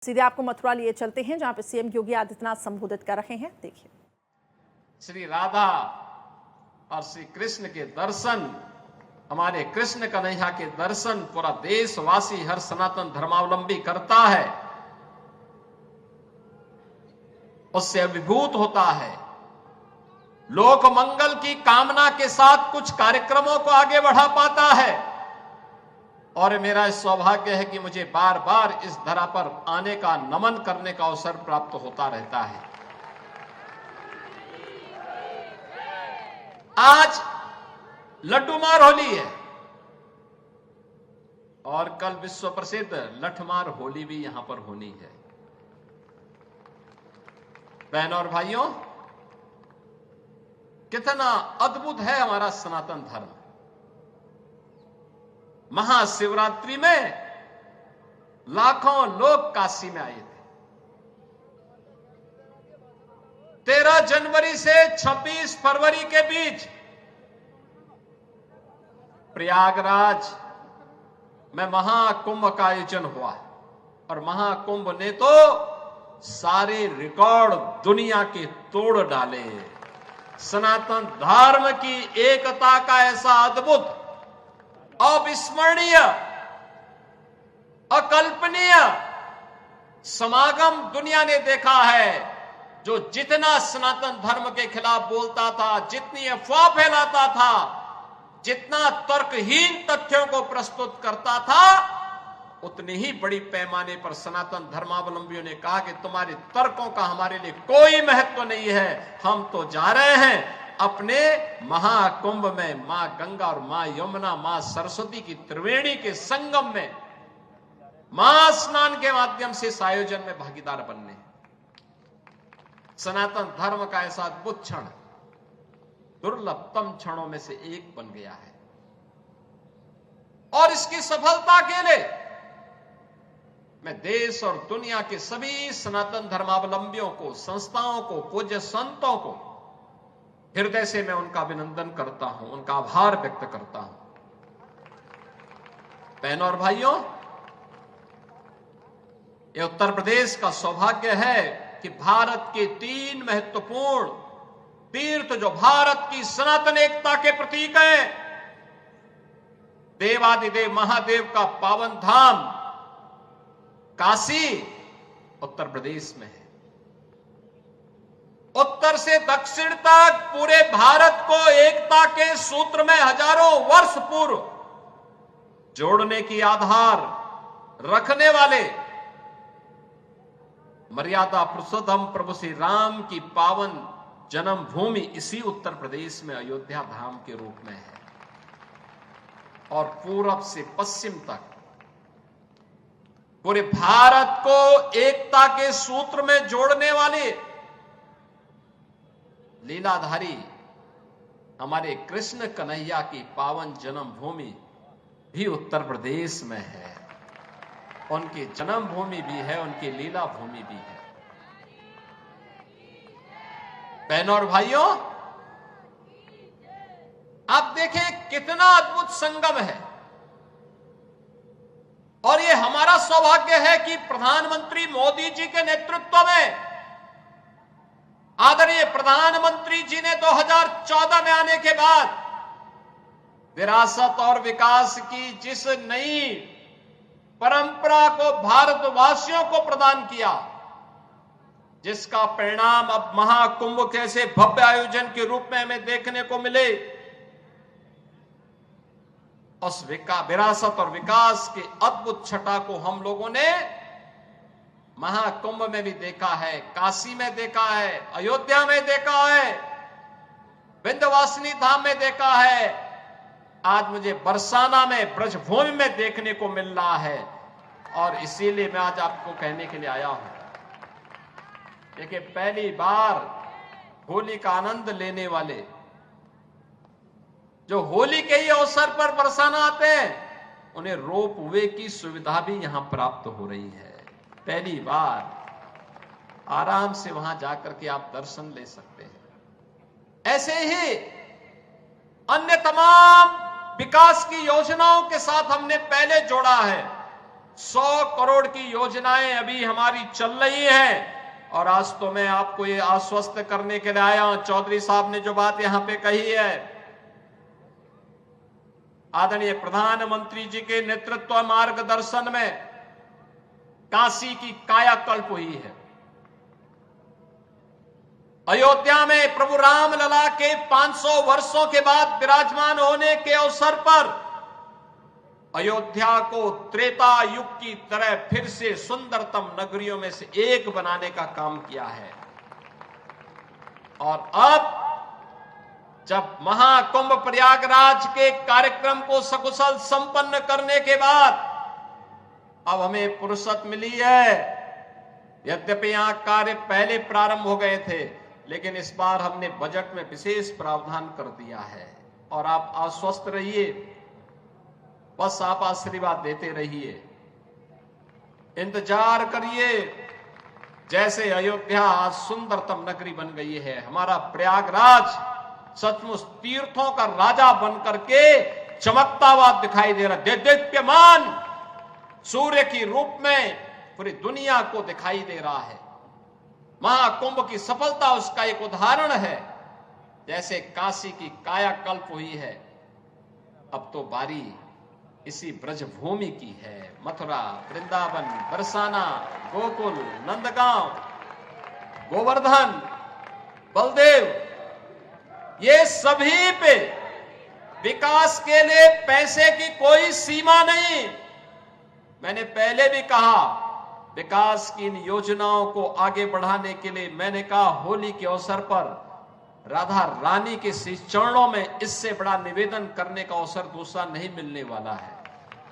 सीधे आपको मथुरा लिए चलते हैं जहां पे सीएम योगी आदित्यनाथ संबोधित कर रहे हैं। देखिए, श्री राधा और श्री कृष्ण के दर्शन, हमारे कृष्ण कन्हैया के दर्शन पूरा देशवासी, हर सनातन धर्मावलंबी करता है, उससे अभिभूत होता है। लोक मंगल की कामना के साथ कुछ कार्यक्रमों को आगे बढ़ा पाता है। और मेरा सौभाग्य है कि मुझे बार बार इस धरा पर आने का, नमन करने का अवसर प्राप्त होता रहता है। आज लड्डूमार होली है और कल विश्व प्रसिद्ध लठमार होली भी यहां पर होनी है। बहनों और भाइयों, कितना अद्भुत है हमारा सनातन धर्म। महाशिवरात्रि में लाखों लोग काशी में आए थे। 13 जनवरी से 26 फरवरी के बीच प्रयागराज में महाकुंभ का आयोजन हुआ और महाकुंभ ने तो सारे रिकॉर्ड दुनिया के तोड़ डाले। सनातन धर्म की एकता का ऐसा अद्भुत, अविस्मरणीय, अकल्पनीय समागम दुनिया ने देखा है। जो जितना सनातन धर्म के खिलाफ बोलता था, जितनी अफवाह फैलाता था, जितना तर्कहीन तथ्यों को प्रस्तुत करता था, उतनी ही बड़ी पैमाने पर सनातन धर्मावलंबियों ने कहा कि तुम्हारे तर्कों का हमारे लिए कोई महत्व नहीं है, हम तो जा रहे हैं अपने महाकुंभ में मां गंगा और मां यमुना, मां सरस्वती की त्रिवेणी के संगम में महास्नान के माध्यम से इस आयोजन में भागीदार बनने। सनातन धर्म का ऐसा अद्भुत क्षण दुर्लभतम क्षणों में से एक बन गया है और इसकी सफलता के लिए मैं देश और दुनिया के सभी सनातन धर्मावलंबियों को, संस्थाओं को, पूज्य संतों को हृदय से मैं उनका अभिनंदन करता हूं, उनका आभार व्यक्त करता हूं। बहनों और भाइयों, यह उत्तर प्रदेश का सौभाग्य है कि भारत के 3 महत्वपूर्ण तीर्थ, जो भारत की सनातन एकता के प्रतीक हैं, देवादिदेव महादेव का पावन धाम काशी उत्तर प्रदेश में है। उत्तर से दक्षिण तक पूरे भारत को एकता के सूत्र में हजारों वर्ष पूर्व जोड़ने की आधार रखने वाले मर्यादा पुरुषोत्तम प्रभु श्री राम की पावन जन्मभूमि इसी उत्तर प्रदेश में अयोध्या धाम के रूप में है। और पूरब से पश्चिम तक पूरे भारत को एकता के सूत्र में जोड़ने वाले लीलाधारी हमारे कृष्ण कन्हैया की पावन जन्मभूमि भी उत्तर प्रदेश में है। उनकी जन्मभूमि भी है, उनकी लीला भूमि भी है। बहनों और भाइयों, आप देखें कितना अद्भुत संगम है। और ये हमारा सौभाग्य है कि प्रधानमंत्री मोदी जी के नेतृत्व में आदरणीय प्रधानमंत्री जी ने 2014 में आने के बाद विरासत और विकास की जिस नई परंपरा को भारतवासियों को प्रदान किया, जिसका परिणाम अब महाकुंभ के ऐसे भव्य आयोजन के रूप में हमें देखने को मिले, उस विरासत और विकास के अद्भुत छटा को हम लोगों ने महाकुंभ में भी देखा है, काशी में देखा है, अयोध्या में देखा है, विंध्यवासिनी धाम में देखा है, आज मुझे बरसाना में, ब्रजभूमि में देखने को मिल रहा है। और इसीलिए मैं आज आपको कहने के लिए आया हूं। देखिए, पहली बार होली का आनंद लेने वाले, जो होली के ही अवसर पर बरसाना आते हैं, उन्हें रोप वे की सुविधा भी यहां प्राप्त हो रही है। पहली बार आराम से वहां जाकर के आप दर्शन ले सकते हैं। ऐसे ही अन्य तमाम विकास की योजनाओं के साथ हमने पहले जोड़ा है। 100 करोड़ की योजनाएं अभी हमारी चल रही हैं। और आज तो मैं आपको ये आश्वस्त करने के लिए आया हूं, चौधरी साहब ने जो बात यहां पे कही है, आदरणीय प्रधानमंत्री जी के नेतृत्व मार्गदर्शन में काशी की कायाकल्प हुई है। अयोध्या में प्रभु राम लला के 500 वर्षों के बाद विराजमान होने के अवसर पर अयोध्या को त्रेता युग की तरह फिर से सुंदरतम नगरियों में से एक बनाने का काम किया है। और अब जब महाकुंभ प्रयागराज के कार्यक्रम को सकुशल संपन्न करने के बाद अब हमें फुर्सत मिली है। यद्यपि यहां कार्य पहले प्रारंभ हो गए थे, लेकिन इस बार हमने बजट में विशेष प्रावधान कर दिया है। और आप आश्वस्त रहिए, बस आप आशीर्वाद देते रहिए, इंतजार करिए। जैसे अयोध्या आज सुंदरतम नगरी बन गई है, हमारा प्रयागराज सचमुच तीर्थों का राजा बनकर के चमकता हुआ दिखाई दे रहा है। दीप्यमान सूर्य की रूप में पूरी दुनिया को दिखाई दे रहा है। महाकुंभ की सफलता उसका एक उदाहरण है। जैसे काशी की कायाकल्प हुई है, अब तो बारी इसी ब्रजभूमि की है। मथुरा, वृंदावन, बरसाना, गोकुल, नंदगांव, गोवर्धन, बलदेव, ये सभी पे विकास के लिए पैसे की कोई सीमा नहीं। मैंने पहले भी कहा, विकास की इन योजनाओं को आगे बढ़ाने के लिए मैंने कहा, होली के अवसर पर राधा रानी के श्री चरणों में इससे बड़ा निवेदन करने का अवसर दूसरा नहीं मिलने वाला है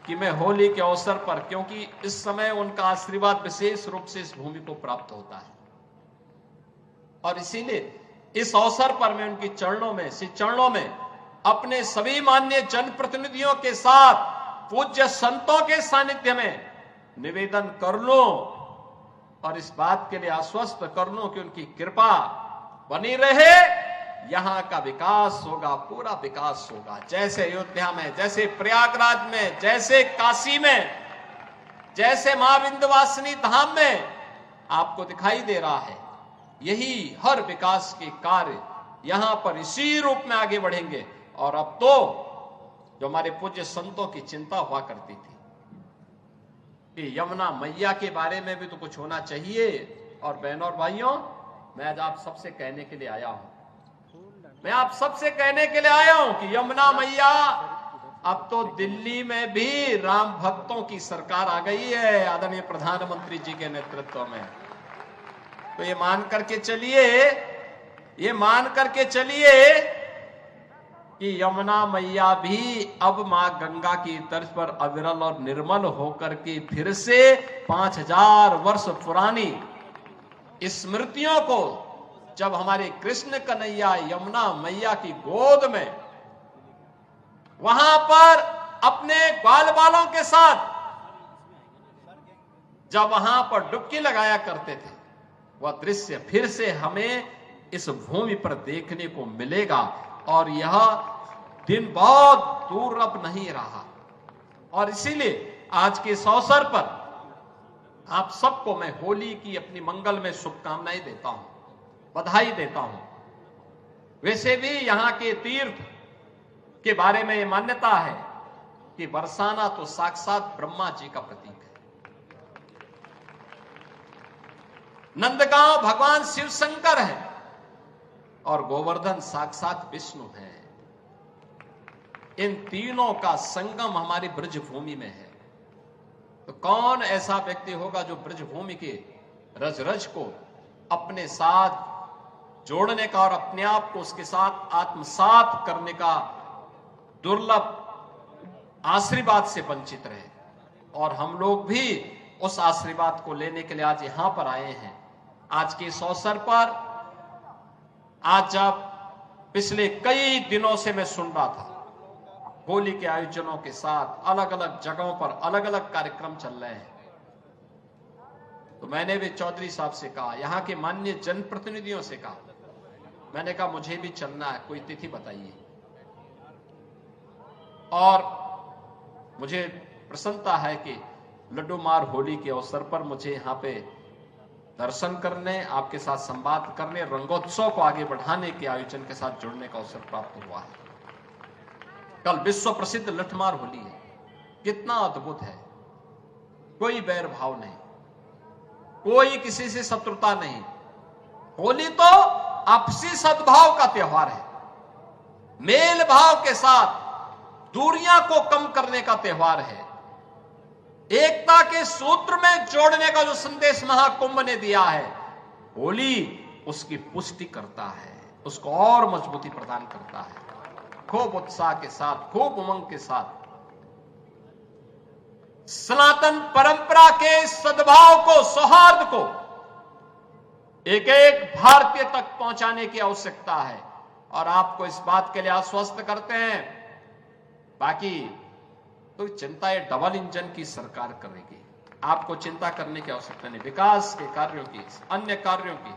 कि मैं होली के अवसर पर, क्योंकि इस समय उनका आशीर्वाद विशेष रूप से इस भूमि को प्राप्त होता है। और इसीलिए इस अवसर पर मैं उनकी चरणों में, श्री चरणों में अपने सभी माननीय जनप्रतिनिधियों के साथ पूज्य संतों के सानिध्य में निवेदन कर लूं और इस बात के लिए आश्वस्त कर लूं कि उनकी कृपा बनी रहे। यहां का विकास होगा, पूरा विकास होगा। जैसे अयोध्या में, जैसे प्रयागराज में, जैसे काशी में, जैसे मां विंध्यवासिनी धाम में आपको दिखाई दे रहा है, यही हर विकास के कार्य यहां पर इसी रूप में आगे बढ़ेंगे। और अब तो जो हमारे पूज्य संतों की चिंता हुआ करती थी कि यमुना मैया के बारे में भी तो कुछ होना चाहिए। और बहनों और भाइयों, मैं आज आप सबसे कहने के लिए आया हूं, मैं आप सबसे कहने के लिए आया हूं कि यमुना मैया, अब तो दिल्ली में भी राम भक्तों की सरकार आ गई है आदरणीय प्रधानमंत्री जी के नेतृत्व में। तो ये मान करके चलिए कि यमुना मैया भी अब मां गंगा की तर्ज पर अविरल और निर्मल होकर के फिर से 5000 वर्ष पुरानी स्मृतियों को, जब हमारे कृष्ण कन्हैया यमुना मैया की गोद में वहां पर अपने ग्वाल बालों के साथ जब वहां पर डुबकी लगाया करते थे, वह दृश्य फिर से हमें इस भूमि पर देखने को मिलेगा। और यह दिन बहुत दूर अब नहीं रहा। और इसीलिए आज के इस अवसर पर आप सबको मैं होली की अपनी मंगल में शुभकामनाएं देता हूं, बधाई देता हूं। वैसे भी यहां के तीर्थ के बारे में यह मान्यता है कि बरसाना तो साक्षात ब्रह्मा जी का प्रतीक है, नंदगांव भगवान शिव शंकर है और गोवर्धन साक्षात विष्णु है। इन तीनों का संगम हमारी ब्रजभूमि में है। तो कौन ऐसा व्यक्ति होगा जो ब्रजभूमि के रज रज को अपने साथ जोड़ने का और अपने आप को उसके साथ आत्मसात करने का दुर्लभ आशीर्वाद से वंचित रहे। और हम लोग भी उस आशीर्वाद को लेने के लिए आज यहां पर आए हैं। आज के इस अवसर पर, आज जब पिछले कई दिनों से मैं सुन रहा था होली के आयोजनों के साथ अलग अलग जगहों पर अलग अलग कार्यक्रम चल रहे हैं, तो मैंने भी चौधरी साहब से कहा, यहां के माननीय जनप्रतिनिधियों से कहा, मैंने कहा मुझे भी चलना है, कोई तिथि बताइए। और मुझे प्रसन्नता है कि लड्डू मार होली के अवसर पर मुझे यहाँ पे दर्शन करने, आपके साथ संवाद करने, रंगोत्सव को आगे बढ़ाने के आयोजन के साथ जुड़ने का अवसर प्राप्त हुआ है। कल विश्व प्रसिद्ध लठमार होली है, कितना अद्भुत है। कोई बैर भाव नहीं, कोई किसी से शत्रुता नहीं। होली तो आपसी सद्भाव का त्योहार है, मेल भाव के साथ दूरियां को कम करने का त्योहार है, एकता के सूत्र में जोड़ने का जो संदेश महाकुंभ ने दिया है, होली उसकी पुष्टि करता है, उसको और मजबूती प्रदान करता है। खूब उत्साह के साथ, खूब उमंग के साथ सनातन परंपरा के सद्भाव को, सौहार्द को एक एक भारतीय तक पहुंचाने की आवश्यकता है और आपको इस बात के लिए आश्वस्त करते हैं। बाकी तो चिंता ये डबल इंजन की सरकार करेगी, आपको चिंता करने की आवश्यकता नहीं। विकास के कार्यों की, अन्य कार्यों की,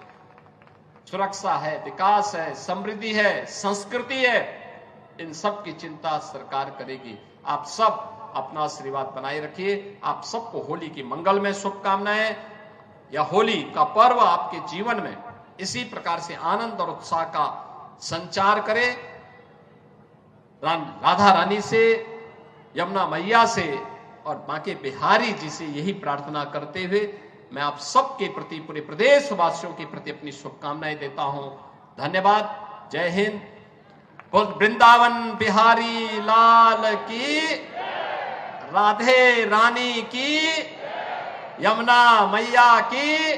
सुरक्षा है, विकास है, समृद्धि है, संस्कृति है, इन सब की चिंता सरकार करेगी। आप सब अपना आशीर्वाद बनाए रखिए। आप सबको होली की मंगलमय शुभकामनाएं। यह होली का पर्व आपके जीवन में इसी प्रकार से आनंद और उत्साह का संचार करे। राधा रानी से, यमुना मैया से और बांके बिहारी जी से यही प्रार्थना करते हुए मैं आप सबके प्रति, पूरे प्रदेश वासियों के प्रति अपनी शुभकामनाएं देता हूं। धन्यवाद। जय हिंद। वृंदावन बिहारी लाल की, राधे रानी की, यमुना मैया की।